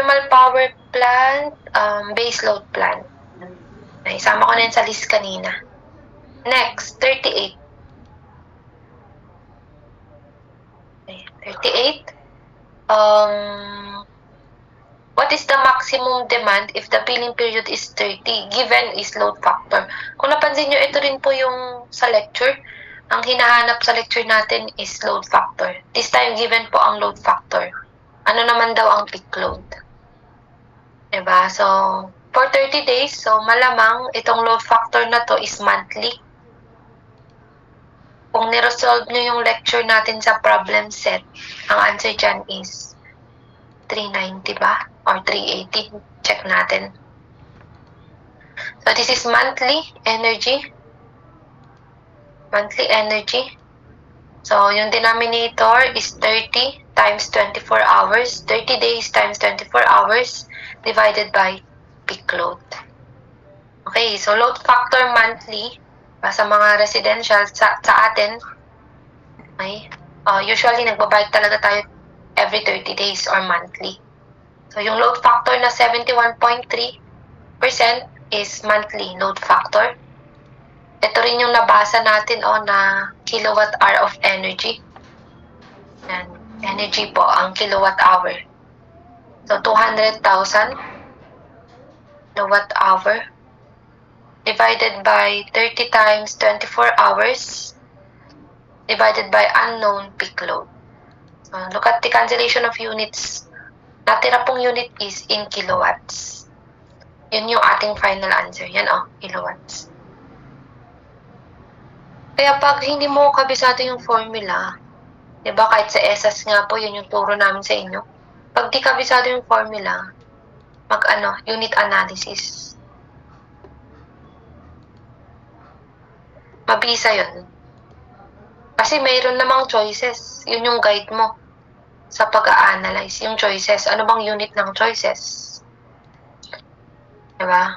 thermal power plant, base load plant. Isama ko na yun sa list kanina. Next, 38. 38. What is the maximum demand if the billing period is 30, given is load factor? Kung napansin nyo, ito rin po yung sa lecture. Ang hinahanap sa lecture natin is load factor. This time, given po ang load factor. Ano naman daw ang peak load? Diba? So, for 30 days, so malamang itong load factor na to is monthly. Kung niresolve nyo yung lecture natin sa problem set, ang answer dyan is 390 ba? Or 380? Check natin. So, this is monthly energy. Monthly energy. So, yung denominator is 30 times 24 hours. 30 days times 24 hours divided by peak load. Okay, so load factor monthly sa mga residential sa atin, okay, usually nagbabayad talaga tayo every 30 days or monthly. So, yung load factor na 71.3% is monthly load factor. Ito rin yung nabasa natin na kilowatt hour of energy. Yan. Energy po ang kilowatt hour. So, 200,000 kilowatt hour divided by 30 times 24 hours divided by unknown peak load. So, look at the cancellation of units. Natira pong unit is in kilowatts. Yun yung ating final answer. Yan kilowatts. Kaya pag hindi mo kabisado yung formula, diba kahit sa ESAS nga po, yun yung turo namin sa inyo. Pag di kabisado yung formula, unit analysis. Mabisa yun. Kasi mayroon namang choices. Yun yung guide mo sa pag-a-analyze. Yung choices. Ano bang unit ng choices? Diba?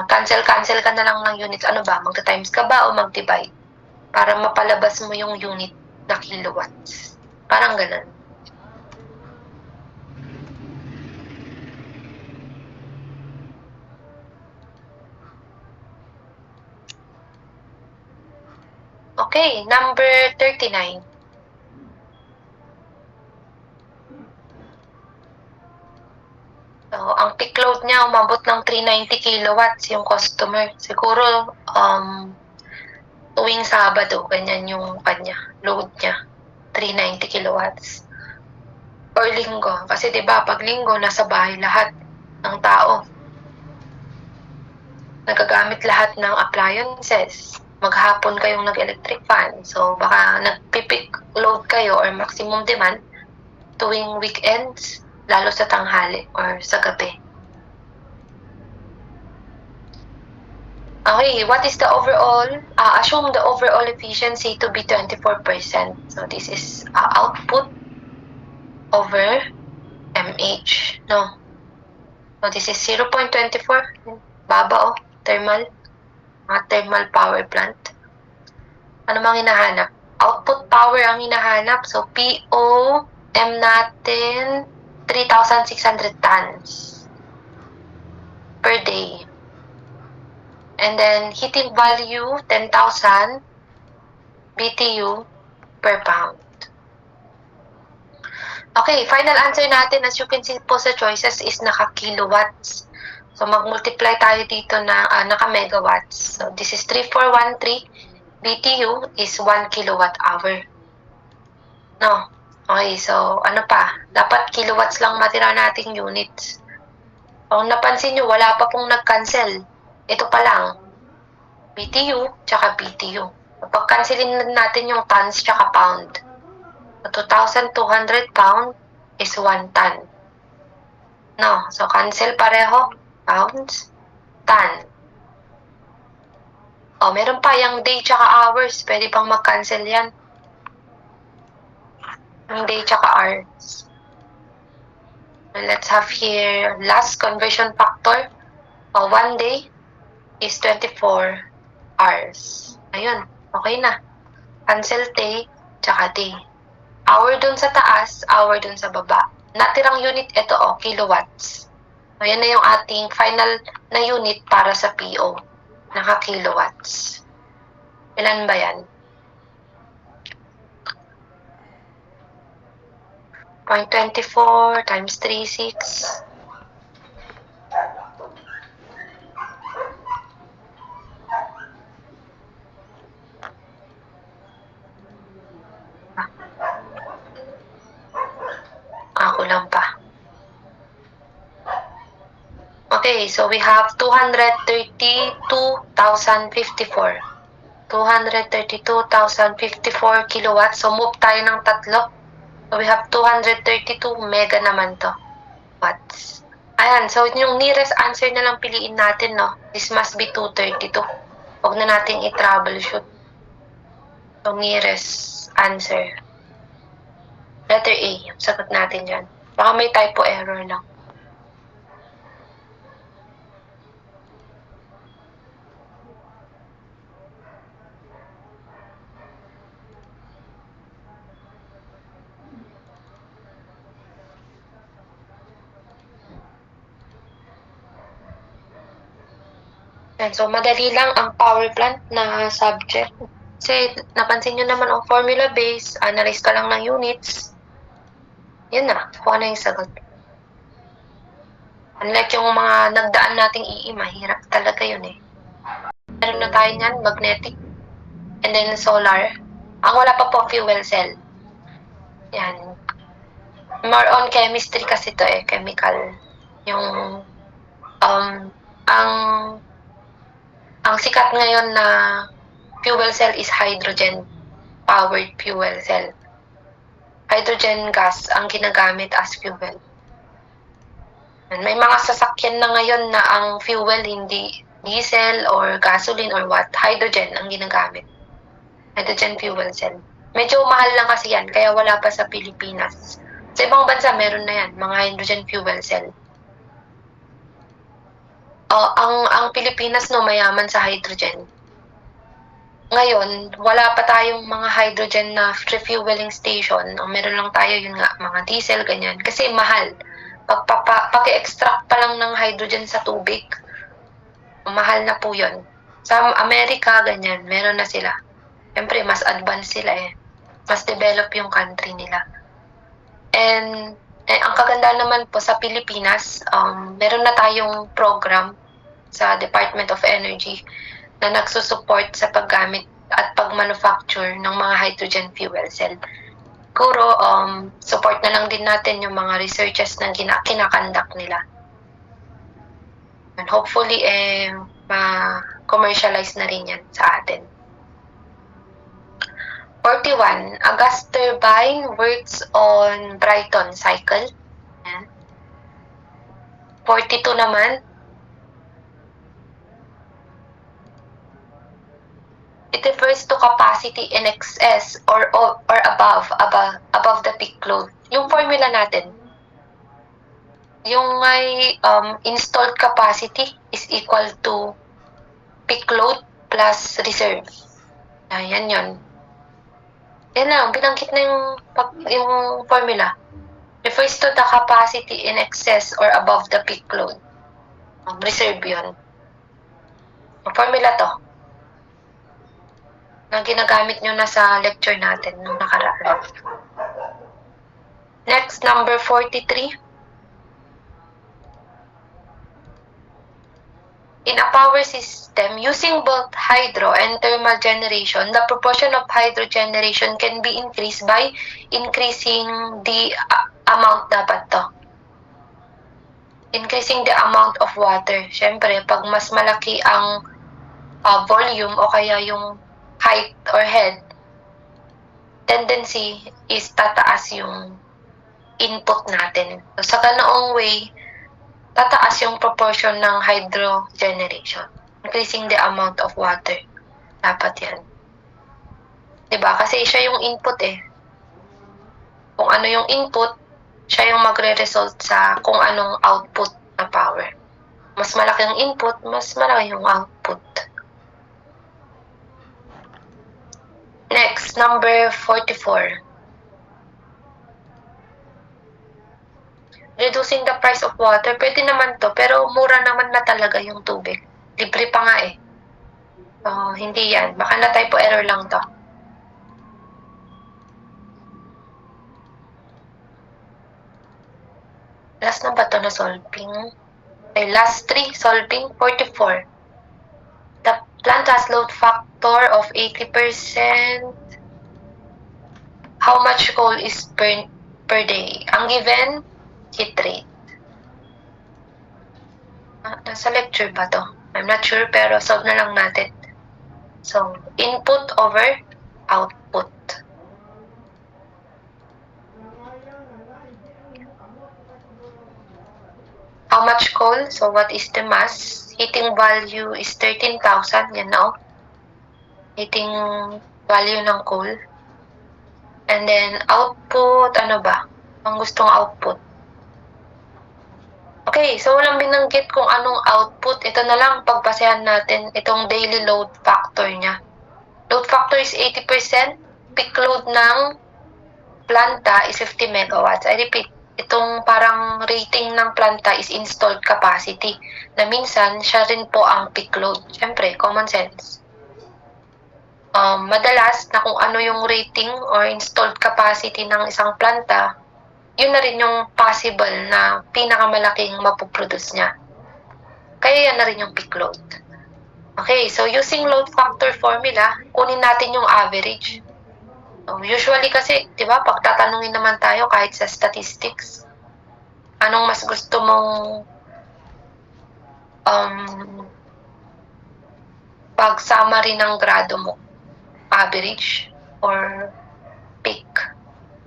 Cancel ka na lang ng units. Ano ba? Magta-times ka ba o mag-divide? Para mapalabas mo yung unit na kilowatts. Parang ganun. Okay, number 39. So, ang peak load niya umabot ng 390 kilowatts yung customer. Siguro, tuwing Sabado, ganyan yung load niya. 390 kilowatts. Or linggo. Kasi diba, pag linggo, nasa bahay lahat ng tao. Nagagamit lahat ng appliances. Maghapon kayong nag-electric fan. So, baka nagpipick load kayo or maximum demand tuwing weekends, lalo sa tanghali or sa gabi. Okay, what is the overall? Assume the overall efficiency to be 24%. So, this is output over MH. No? So, this is 0.24. Baba thermal. Thermal power plant. Ano mang hinahanap? Output power ang hinahanap. So, POM natin, 3,600 tons per day. And then, heating value, 10,000 BTU per pound. Okay, final answer natin, as you can see po sa choices, is naka-kilowatts. So, mag-multiply tayo dito na naka-megawatts. So, this is 3413 BTU is 1 kilowatt hour. No? Okay, so, ano pa? Dapat kilowatts lang matira nating units. Kung napansin nyo, wala pa pong nag-cancel. Ito pa lang. BTU, tsaka BTU. Pag-cancelin natin yung tons tsaka pound. So, 2,200 pound is 1 ton. No? So, cancel pareho. Pounds, ton. Meron pa yung day tsaka hours. Pwede pang mag-cancel yan. Yung day tsaka hours. Let's have here last conversion factor. 1 day is 24 hours. Ayun, okay na. Cancel day tsaka day. Hour dun sa taas, hour dun sa baba. Natirang unit ito kilowatts. So, yan na yung ating final na unit para sa PO. Naka-kilowatts. Ilan ba yan? 0.24 times 3.6. Ako lang pa. Okay, so we have 232,054. 232,054 kilowatts. So move tayo ng tatlo. So we have 232 mega naman to. Watts. Ayan, so yung nearest answer na lang piliin natin, no? This must be 232. Huwag na nating i-troubleshoot. So nearest answer. Letter A, sagot natin dyan. Baka may typo error lang. And so, madali lang ang power plant na subject. Kasi, napansin nyo naman ang formula base, analyze ka lang ng units. Yun na, kung ano yung sagot. Unlike yung mga nagdaan nating mahirap talaga yun eh. Meron na tayo niyan, magnetic. And then solar. Ang wala pa po, fuel cell. Yan. More on chemistry kasi to eh, chemical. Yung, ang sikat ngayon na fuel cell is hydrogen-powered fuel cell. Hydrogen gas ang ginagamit as fuel. May mga sasakyan na ngayon na ang fuel hindi diesel or gasoline or what, hydrogen ang ginagamit. Hydrogen fuel cell. Medyo mahal lang kasi yan, kaya wala pa sa Pilipinas. Sa ibang bansa, meron na yan, mga hydrogen fuel cell. Ang Pilipinas no, mayaman sa hydrogen. Ngayon, wala pa tayong mga hydrogen na refueling station. Ang meron lang tayo, yun nga, mga diesel, ganyan. Kasi mahal. Pag-extract pa lang ng hydrogen sa tubig, mahal na po yun. Sa Amerika, ganyan, meron na sila. Siyempre, mas advanced sila eh. Mas develop yung country nila. And ang kaganda naman po sa Pilipinas, meron na tayong program sa Department of Energy na nagsusupport sa paggamit at pag-manufacture ng mga hydrogen fuel cell. Siguro, support na lang din natin yung mga researches na kinakandak nila. And hopefully, ma-commercialize na rin yan sa atin. 41, a gas turbine works on Brayton cycle. Ayan. 42 naman, it refers to capacity in excess or above the peak load. Yung formula natin, yung may installed capacity is equal to peak load plus reserve. Ayan yun. Yan lang, binanggit na yung formula. Refers to the capacity in excess or above the peak load. Reserve yun. Ang formula to na ginagamit nyo na sa lecture natin nung nakaraan. Next, number 43. In a power system, using both hydro and thermal generation, the proportion of hydro generation can be increased by increasing the amount dapat to. Increasing the amount of water. Siyempre, pag mas malaki ang volume o kaya yung height or head, tendency is tataas yung input natin. So, sa ganoong way, tataas yung proportion ng hydro generation. Increasing the amount of water. Dapat yan. Diba? Kasi siya yung input eh. Kung ano yung input, siya yung magre-result sa kung anong output na power. Mas malaki ang input, mas malaki yung output. Next, number 44. reducing the price of water, pwede naman to, pero mura naman na talaga yung tubig. Libre pa nga eh. So, hindi yan. Baka na typo error lang to. Last na ba to na solving? Okay, last 3 solving, 44. The plant has load factor of 80%. How much coal is burned per day? Ang given, heat rate. Nasa lecture ba to? I'm not sure, pero solve na lang natin. So, input over output. How much coal? So, what is the mass? Heating value is 13,000. Yan na, oh. Heating value ng coal. And then, output, ano ba? Ang gustong output. Okay, so walang binanggit kung anong output. Ito na lang, pagbasehan natin itong daily load factor niya. Load factor is 80%. Peak load ng planta is 50 megawatts. I repeat, itong parang rating ng planta is installed capacity. Na minsan, siya rin po ang peak load. Siyempre, common sense. Madalas na kung ano yung rating or installed capacity ng isang planta, yun na rin yung possible na pinakamalaking mapoproduce niya. Kaya yan na rin yung peak load. Okay, so using load factor formula, kunin natin yung average. Usually kasi, di ba, pag tatanungin naman tayo kahit sa statistics, anong mas gusto mong pag-summary ng grado mo? Average or peak?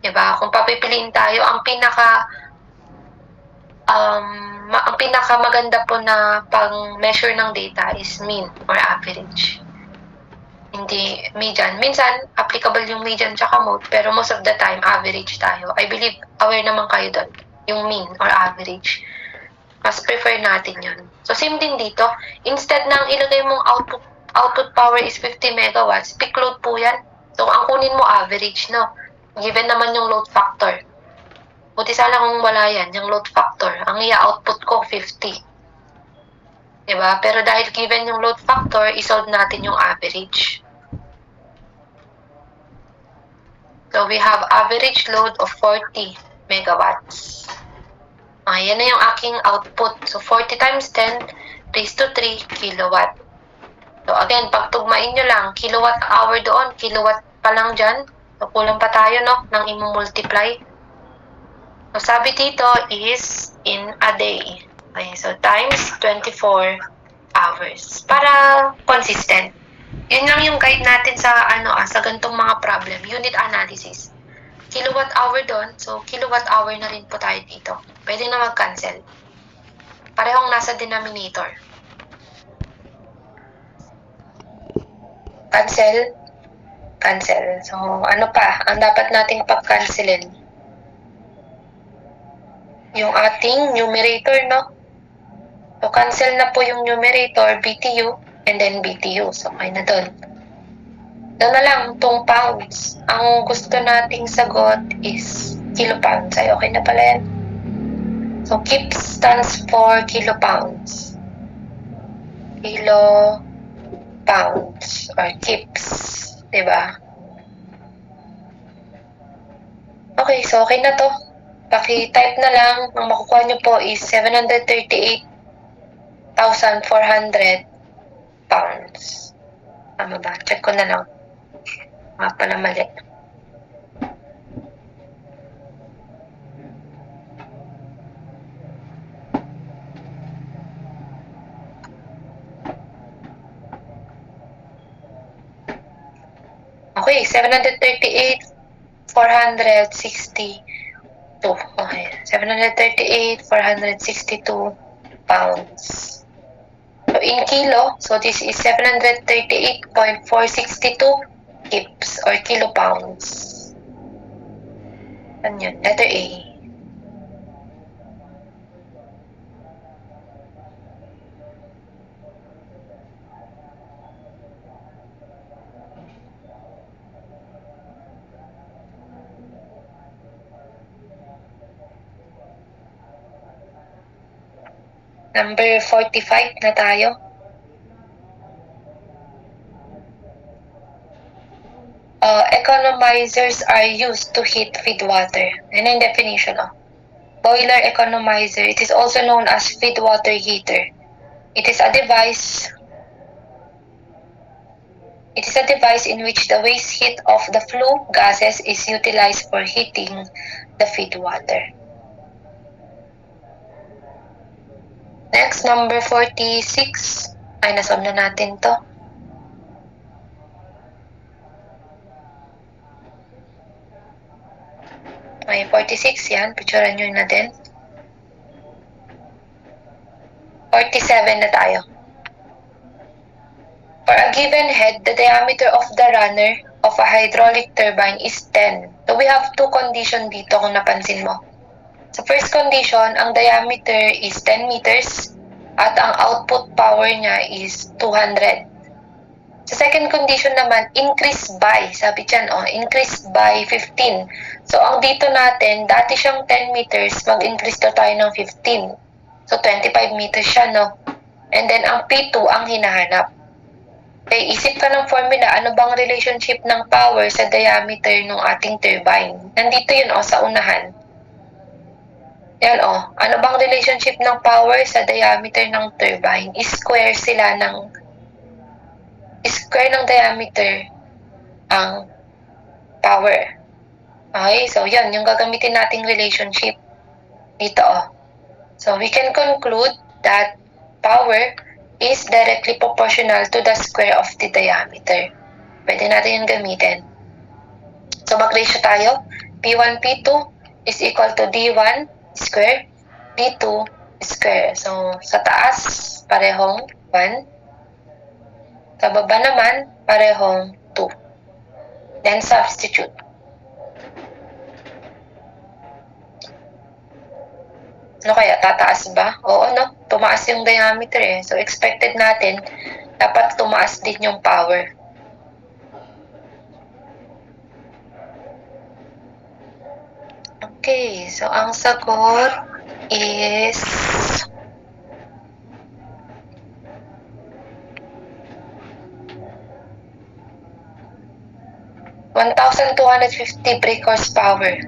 Diba? Kung papipiliin tayo, ang pinakamaganda po na pang-measure ng data is mean or average. Hindi median. Minsan, applicable yung median tsaka mode, pero most of the time, average tayo. I believe, aware naman kayo doon, yung mean or average. Mas prefer natin yun. So, same din dito. Instead ng ilagay mong output power is 50 megawatts, peak load po yan. So, ang kunin mo average, no? Given naman yung load factor. Buti sana kung wala yan, yung load factor. Ang i-output ko, 50. Diba? Pero dahil given yung load factor, isolve natin yung average. So, we have average load of 40 megawatts. Yan na yung aking output. So, 40 times 10 raised to 3 kilowatt. So, again, pagtugmain nyo lang, kilowatt hour doon, kilowatt pa lang dyan. So, kulang pa tayo, no, nang i-multiply. So, sabi dito is in a day. Okay, so, times 24 hours. Para consistent. Yun lang yung guide natin sa, sa ganitong mga problem. Unit analysis. Kilowatt hour doon, so kilowatt hour na rin po tayo dito. Pwede na mag-cancel. Parehong nasa denominator. Cancel. Cancel. So, ano pa? Ang dapat nating pag-cancelin? Yung ating numerator, no? So, cancel na po yung numerator, BTU, and then BTU. So, okay na doon. Doon na lang, itong pounds. Ang gusto nating sagot is kilopounds. Ay, okay na pala yan. So, KIPS stands for kilopounds. Kilopounds or KIPS. Diba? Okay, so okay na to. Paki-type na lang. Ang makukuha nyo po is 738,400 pounds. Tama ba? Check ko na lang. Nga pala mali. Okay, 738,462. Okay, 738,462 pounds. So, in kilo, so this is 738.462 kips or kilopounds. Ano yun? Letter A. Number 45 na tayo. Economizers are used to heat feed water. Yan ang definition of boiler economizer. It is also known as feed water heater. It is a device in which the waste heat of the flue gases is utilized for heating the feed water. Next, number 46. Ay, nasolve na natin to. May 46 yan. Picturean nyo na din. 47 na tayo. For a given head, the diameter of the runner of a hydraulic turbine is 10. So we have two conditions dito kung napansin mo. Sa first condition, ang diameter is 10 meters at ang output power niya is 200. Sa second condition naman, increase by, sabi dyan, increase by 15. So ang dito natin, dati siyang 10 meters, mag-increase daw tayo ng 15. So 25 meters siya, no? And then ang P2 ang hinahanap. Okay, isip ka ng formula, ano bang relationship ng power sa diameter ng ating turbine? Nandito yun, sa unahan. Yan, ano bang relationship ng power sa diameter ng turbine? Square ng diameter ang power. Okay, so yan, yung gagamitin nating relationship dito, So we can conclude that power is directly proportional to the square of the diameter. Pwede natin yung gamitin. So mag-ratio tayo. P1, P2 is equal to D1 square, D2 square. So sa taas, parehong 1. Sa baba naman, parehong 2. Then substitute. Ano kaya? Tataas ba? Oo, no? Tumaas yung diameter eh. So, expected natin, dapat tumaas din yung power. Okay, so ang sagot is (1,250 brake horsepower).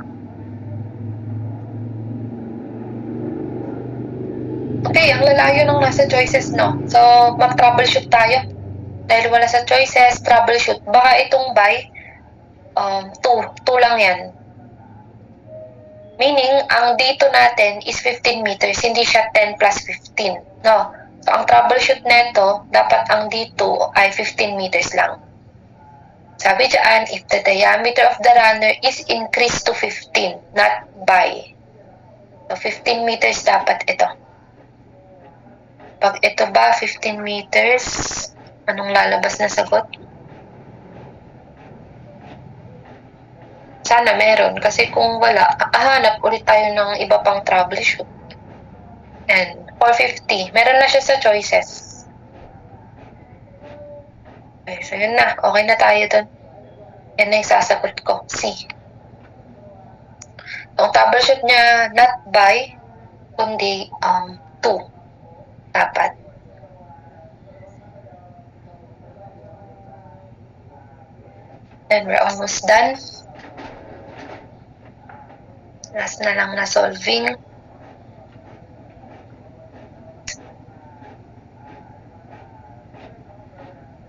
Okay, ang lalayo ng nasa choices, no? So, mag-troubleshoot tayo. Dahil wala sa choices, troubleshoot. Baka itong by, 2 lang yan. Meaning, ang dito natin is 15 meters, hindi siya 10 plus 15. No? So, ang troubleshoot neto, dapat ang dito ay 15 meters lang. Sabi dyan, if the diameter of the runner is increased to 15, not by. So, 15 meters dapat ito. Pag ito ba, 15 meters, anong lalabas na sagot? Sana meron. Kasi kung wala, hanap ulit tayo ng iba pang troubleshoot. And 450. Meron na siya sa choices. Okay, so yun na. Okay na tayo dun. Yan na yung sasagot ko. C. Ang troubleshoot niya, not by, kundi 2. Dapat. Then we're almost done. Last na lang na solving.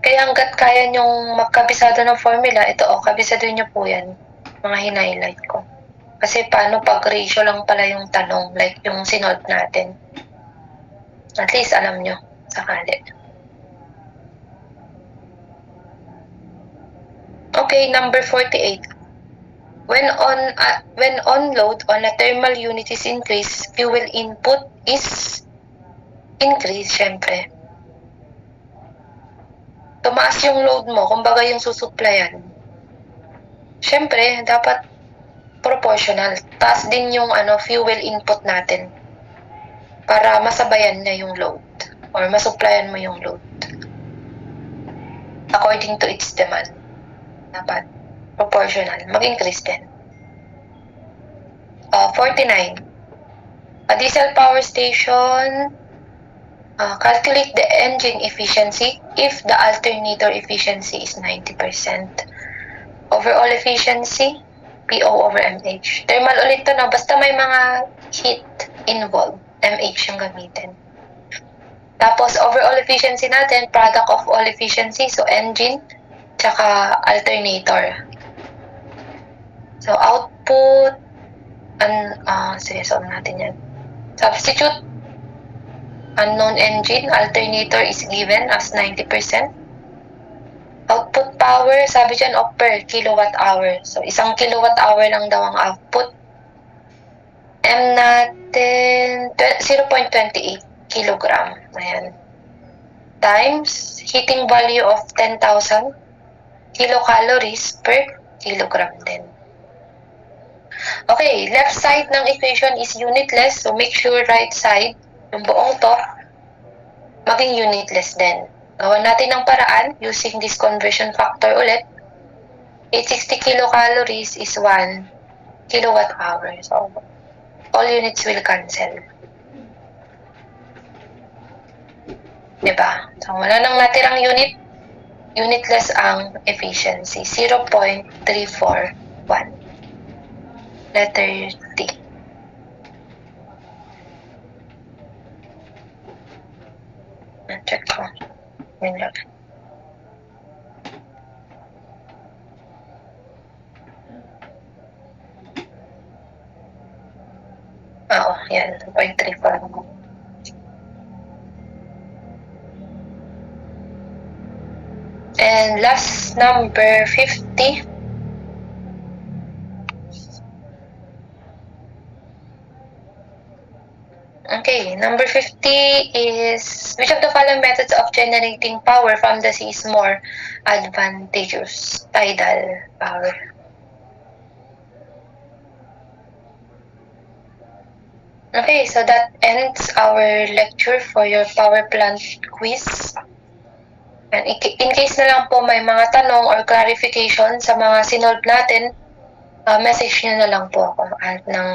Kaya hanggat kaya nyong magkabisado ng formula, ito kabisado nyo po yan. Mga hinighlight ko. Kasi paano pag ratio lang pala yung tanong, like yung sinolve natin. At least alam nyo, sakali. Okay, number 48. When on load on a thermal unit is increased, fuel input is increased, syempre. Tumaas yung load mo, kumbaga yung susuplayan. Syempre, dapat proportional. Taas din yung fuel input natin. Para masabayan na yung load. Or masuplayan mo yung load. According to its demand. Dapat proportional. Mag-increase din. 49. A diesel power station Calculate the engine efficiency if the alternator efficiency is 90%. Overall efficiency, PO over MH. Thermal ulit to, no? Basta may mga heat involved, MH yung gamitin. Tapos, overall efficiency natin, product of all efficiency, so engine, tsaka alternator. So, output, sige, solve natin yan. Substitute, unknown engine, alternator is given as 90%. Output power, sabi dyan, per kilowatt hour. So, 1 kilowatt hour lang daw ang output. M natin, 0.28 kilogram. Ayan. Times heating value of 10,000 kilocalories per kilogram din. Okay, left side ng equation is unitless. So, make sure right side, yung buong to, maging unitless din. Gawan natin ng paraan using this conversion factor ulit. 860 kilocalories is 1 kilowatt hour. So, all units will cancel. Diba? So, wala nang natirang unit. Unitless ang efficiency. 0.341. Letter D. Check ko. Yun lang. Oo, yan. 0.34. And last number 50. Okay, number 50 is, which of the following methods of generating power from the sea is more advantageous? Tidal power. Okay, so that ends our lecture for your power plant quiz. And in case na lang po may mga tanong or clarification sa mga sinolve natin, message nyo na lang po ako ng